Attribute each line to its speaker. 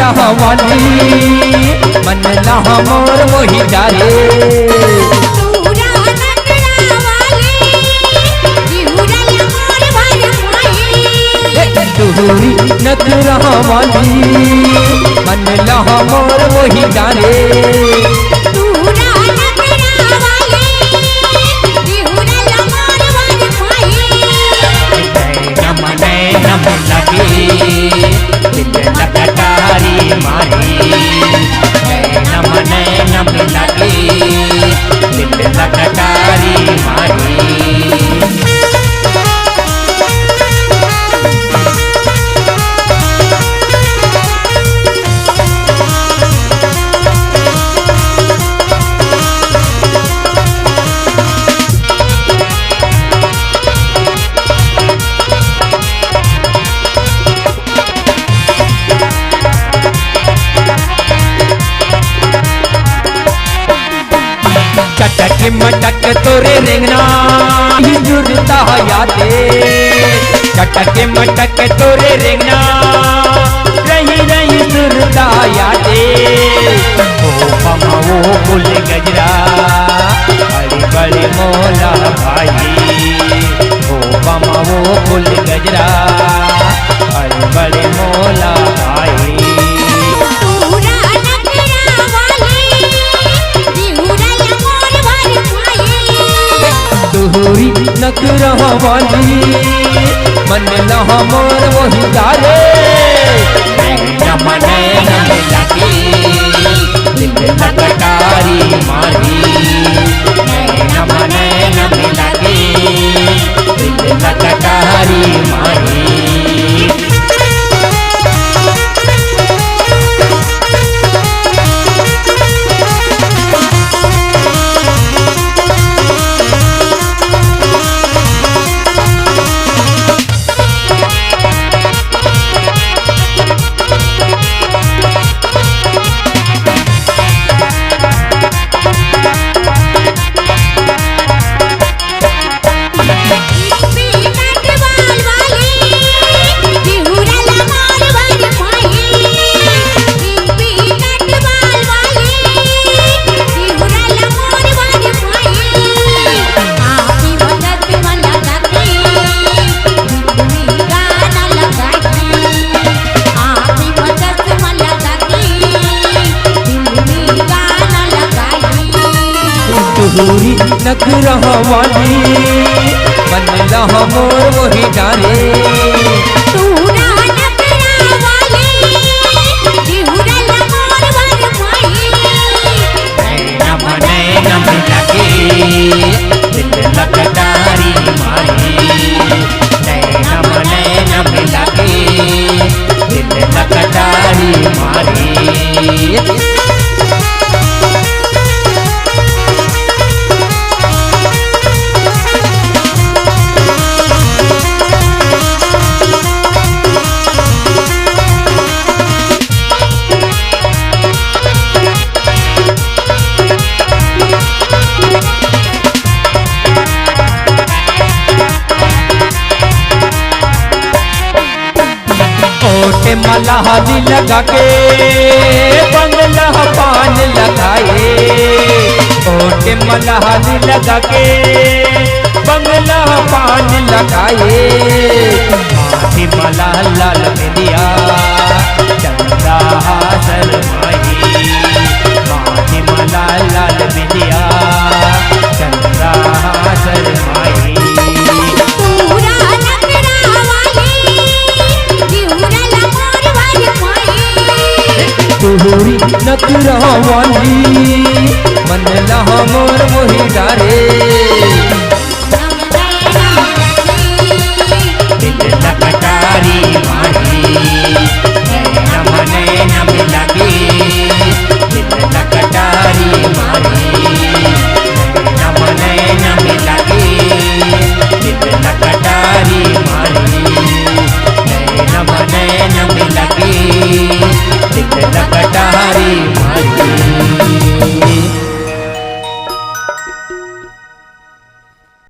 Speaker 1: नखरा वाली मन लहा मोर वही डारे तुहरी नखरा वाली मन लहा मोर वही डारे चटक मटक तोरे रेंगना ही जुड़ता यादे चटक मटक तोरे रेंगना रही रही सुरता यादे ओ पमा वो फुल गजरा बड़े बड़े मोला भाई ओ पमा वो फुल गजरा बड़े बड़े मोला भाई तुहरी नखरा वाली मन लहा मोर वही डारे मन लगे दिल लटकारी मारी मन लगे दिल लटकारी मारी तुहरी नखरा वाली मन लहा मोर वही डारे ओटे मलहाली लगा के बंगला पान लगाए ओटे मलहाली लगा के बंगला पान लगाए माथे मला लाल मिलिया चंदा शर्माई माथे मला लाल मिलिया चंदा शर्माई तुहरी नखरा वाली मन लहा मोर